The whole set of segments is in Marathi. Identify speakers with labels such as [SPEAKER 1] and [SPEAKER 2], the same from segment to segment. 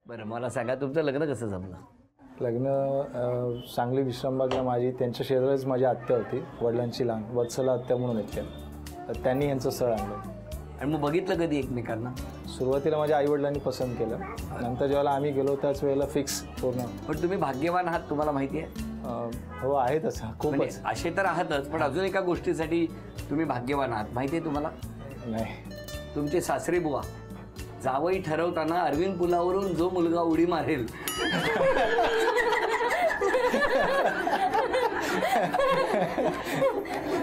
[SPEAKER 1] बरं मला सांगा तुमचं लग्न कसं जमलं?
[SPEAKER 2] लग्न सांगली विश्रामबागला माझी त्यांच्या शेजारीच माझी आत्या होती, वडिलांची लहान वत्सला आत्या म्हणून आहेत त्या, तर त्यांनी यांचं स्थळ आणलं.
[SPEAKER 1] आणि मग बघितलं कधी एकमेकांना?
[SPEAKER 2] सुरुवातीला माझ्या आईवडिलांनी पसंत केलं, नंतर जेव्हा आम्ही गेलो त्याच वेळेला फिक्स पूर्ण.
[SPEAKER 1] पण तुम्ही भाग्यवान आहात, तुम्हाला माहिती आहे?
[SPEAKER 2] हो आहे तसं खूपच.
[SPEAKER 1] असे तर आहातच, पण अजून एका गोष्टीसाठी तुम्ही भाग्यवान आहात, माहिती आहे तुम्हाला?
[SPEAKER 2] नाही.
[SPEAKER 1] तुमचे सासरे बुवा जावई ठरवताना अरविंद पुलावरून जो मुलगा उडी मारेल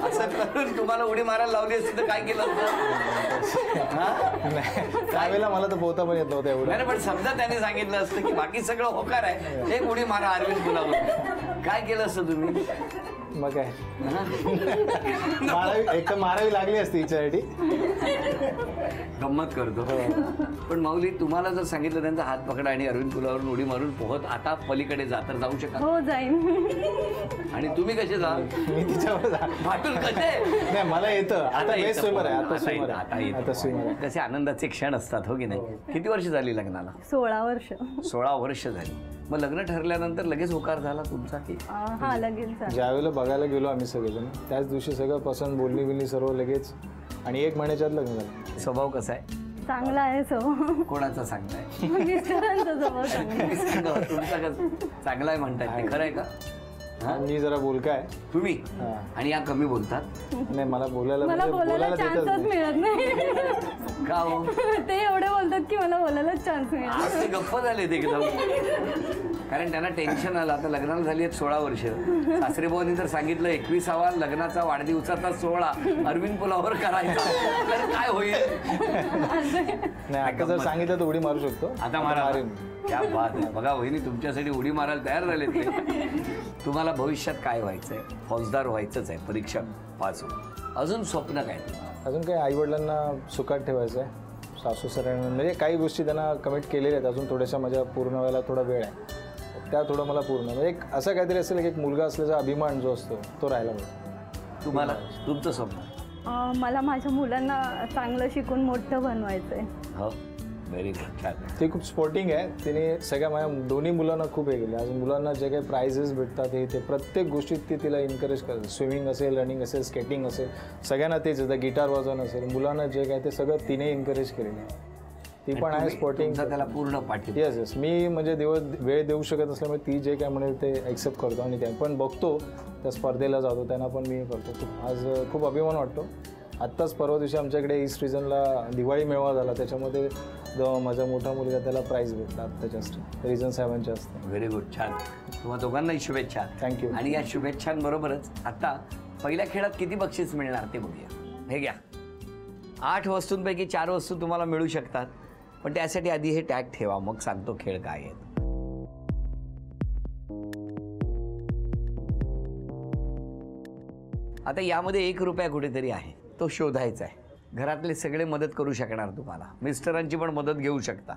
[SPEAKER 1] असं करून तुम्हाला उडी मारायला लावली असती तर काय केलं
[SPEAKER 2] त्यावेळेला मला तर पोहता पण येत नव्हतं एवढं.
[SPEAKER 1] नाही, पण समजा त्याने सांगितलं असतं की बाकी सगळं होकार आहे, एक उडी मारा अरविंद पुलावरून, काय केलं असतं तुम्ही?
[SPEAKER 2] मग काय एक तर मारावी लागली असती हिच्यासाठी.
[SPEAKER 1] गंमत करतो. पण माऊली तुम्हाला जर सांगितलं त्यांचा हात पकडा आणि अरविंद पुलावरून उडी मारून पोहत आता पलीकडे जा तर जाऊ शकाल?
[SPEAKER 3] हो जाईन.
[SPEAKER 1] आणि तुम्ही कसे जा?
[SPEAKER 2] मी तिच्यावर
[SPEAKER 1] भाटून कसे?
[SPEAKER 2] नाही मला येतं आता. स्विमर आहे आता,
[SPEAKER 1] आता स्विमर आहे. कसे आनंदाचे क्षण असतात, हो की नाही? किती वर्ष झाली लग्नाला?
[SPEAKER 3] 16 वर्ष.
[SPEAKER 1] 16 वर्ष झाली. मग लग्न ठरल्यानंतर लगेच होकार झाला तुमचा की?
[SPEAKER 3] हा लगेच.
[SPEAKER 2] ज्यावेळेला बघायला गेलो आम्ही सगळेजण त्याच दिवशी सगळं पसंत, बोलणी बिलणी सर्व लगेच, आणि 1 महिन्याच्यात लग्न झालं.
[SPEAKER 1] स्वभाव कसा आहे?
[SPEAKER 3] चांगला आहे स्वभाव.
[SPEAKER 1] कोणाचा चांगला आहे?
[SPEAKER 3] मिस्टरांचा स्वभाव चांगला आहे.
[SPEAKER 1] तुमचा कसं चांगला आहे म्हणतात ते खरं आहे का?
[SPEAKER 2] मी जरा बोलका आहे.
[SPEAKER 1] तुम्ही? आणि या कमी बोलतात?
[SPEAKER 2] नाही मला बोलायला
[SPEAKER 3] चान्सच मिळत नाही.
[SPEAKER 1] का हो?
[SPEAKER 3] ते एवढे बोलतात की मला बोलायला चान्स मिळत.
[SPEAKER 1] ते गप्प झाले ते एकदम, कारण त्यांना टेन्शन आलं. आता लग्नाला झाली आहेत 16 वर्ष. सासरे भाऊनी तर सांगितलं 21वा लग्नाचा वाढदिवसाचा सोहळा अरविंद पुलावर करायचा, तर काय होईल?
[SPEAKER 2] नाही आता जर सांगितलं तर उडी मारू शकतो.
[SPEAKER 1] आता मारेन. क्या बात आहे. बघा वहिनी तुमच्यासाठी उडी मारायला तयार झाले ते. तुम्हाला भविष्यात काय व्हायचंय? फौजदार व्हायचंच आहे, परीक्षा पास होऊन. अजून स्वप्न काय?
[SPEAKER 2] अजून काही आईवडिलांना सुखात ठेवायचं आहे. सासू सरांना म्हणजे काही गोष्टी त्यांना कमिट केलेल्या आहेत, अजून थोड्याशा माझ्या पूर्ण व्हायला थोडा वेळ आहे, त्या थोडं मला पूर्ण म्हणजे एक असं काहीतरी असेल की एक मुलगा असल्याचा अभिमान जो असतो तो राहायला पाहिजे.
[SPEAKER 1] तुम्हाला तुमचं स्वप्न?
[SPEAKER 3] मला माझ्या मुलांना चांगलं शिकून मोठं बनवायचं आहे.
[SPEAKER 1] हो व्हेरी गुड. छान.
[SPEAKER 2] ते खूप स्पोर्टिंग आहे. तिने सगळ्या माझ्या दोन्ही मुलांना खूप हे केलं. आज मुलांना जे काही प्राइजेस भेटतात हे ते प्रत्येक गोष्टीत ती तिला एनकरेज करते. स्विमिंग असेल, रनिंग असेल, स्केटिंग असेल, सगळ्यांना तेच येतं. गिटार वाजवणं असेल, मुलांना जे काय ते सगळं तिने एनकरेज केलेलं आहे. ती पण आहे स्पोर्टिंग.
[SPEAKER 1] त्याला पूर्ण पाठी.
[SPEAKER 2] येस. मी म्हणजे वेळ देऊ शकत असल्यामुळे ती जे काय म्हणेल ते ॲक्सेप्ट करतो आणि त्या पण बघतो त्या स्पर्धेला जातो त्यांना पण मी करतो. आज खूप अभिमान वाटतो. आत्ताच परवा दिवशी आमच्याकडे ईस्ट रिजनला दिवाळी मेळावा झाला, त्याच्यामध्ये जो माझा मोठा मुलगा त्याला प्राईज भेटला आत्ताच्या रिजन साहेबांच्या असतं.
[SPEAKER 1] Very good. छान. तुम्हाला दोघांनाही शुभेच्छा.
[SPEAKER 2] थँक्यू.
[SPEAKER 1] आणि या शुभेच्छांबरोबरच आता पहिल्या खेळात किती बक्षीस मिळणार ते बघूया. हे घ्या. 8 वस्तूंपैकी 4 वस्तू तुम्हाला मिळू शकतात, पण त्यासाठी आधी हे टॅग ठेवा, मग सांगतो खेळ काय आहे. आता यामध्ये 1 रुपया कुठेतरी आहे, तो शोधायचा आहे. घरातले सगळे मदत करू शकणार तुम्हाला, मिस्टरांची पण मदत घेऊ शकता.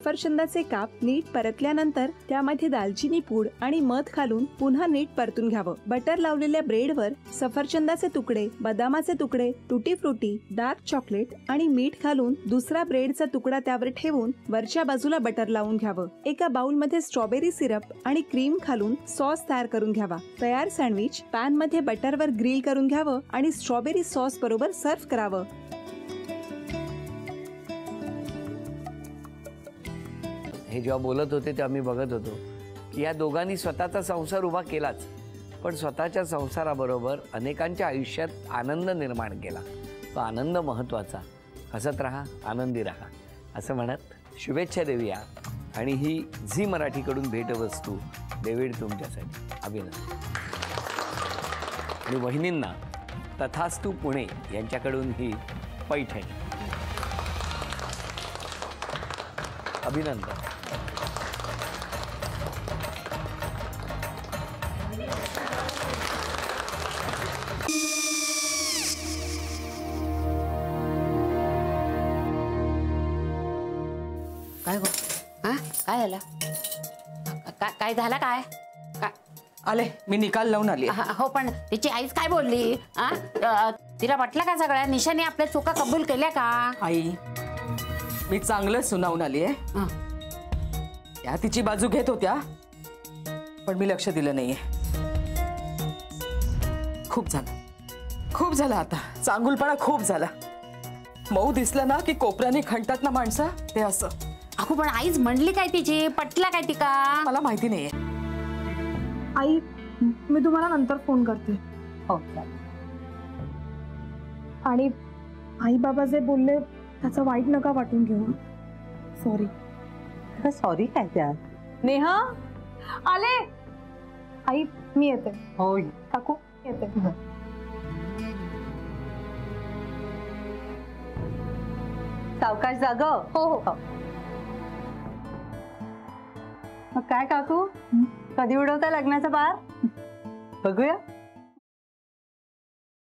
[SPEAKER 4] सफरचंदाचे काप नीट परतल्यानंतर त्यामध्ये दालचिनी पूड आणि मध घालून पुन्हा नीट परतून घ्यावं. बटर लावलेल्या ब्रेडवर सफरचंदाचे तुकडे, बदामाचे तुकडे, टुटी फ्रुटी, डार्क चॉकलेट आणि मीठ घालून दुसरा ब्रेडचा तुकडा त्यावर ठेवून वरच्या बाजूला बटर लावून घ्यावं. एका बाउलमध्ये स्ट्रॉबेरी सिरप आणि क्रीम घालून सॉस तयार करून घ्यावा. तयार सँडविच पॅन मध्ये बटरवर ग्रिल करून घ्यावं आणि स्ट्रॉबेरी सॉस बरोबर सर्व्ह करावं.
[SPEAKER 1] हे जेव्हा बोलत होते तेव्हा मी बघत होतो की या दोघांनी स्वतःचा संसार उभा केलाच, पण स्वतःच्या संसाराबरोबर अनेकांच्या आयुष्यात आनंद निर्माण केला. तो आनंद महत्त्वाचा. हसत राहा, आनंदी राहा असं म्हणत शुभेच्छा देऊया. आणि ही झी मराठीकडून भेटवस्तू डेव्हिड तुमच्यासाठी. अभिनंदन. आणि वहिनींना तथास्तू पुणे यांच्याकडून ही पैठणी. अभिनंदन.
[SPEAKER 5] काय गो? हा काय झालं? काय झालं? काय
[SPEAKER 6] आले मी निकाल लावून आली.
[SPEAKER 5] हो पण तिची आईच काय बोलली? तिला वाटलं का सगळ्या निशाने आपल्या चुका कबूल केल्या का?
[SPEAKER 6] आई मी चांगलं सुनावून आली आहे. त्या तिची बाजू घेत होत्या, पण मी लक्ष दिलं नाहीये. खूप झालं आता. चांगुलपणा खूप झाला. मऊ दिसलं ना की कोपऱ्याने खणतात ना माणसं, ते असं.
[SPEAKER 5] अगो पण आईच म्हणली काय तिची, पटला काय ती का?
[SPEAKER 6] मला माहिती नाहीये.
[SPEAKER 7] आई, मी तुम्हाला नंतर फोन करते.
[SPEAKER 5] हो.
[SPEAKER 7] आणि आई बाबा जे बोलले त्याचं वाईट नका वाटून घेऊ. सॉरी.
[SPEAKER 8] सॉरी काय त्या?
[SPEAKER 7] नेहा आले. आई मी येते.
[SPEAKER 8] हो
[SPEAKER 7] काकू येते.
[SPEAKER 8] सावकाश जाग.
[SPEAKER 7] हो हो.
[SPEAKER 8] मग काय काकू, कधी उडवता लग्नाचा बार? बघूया.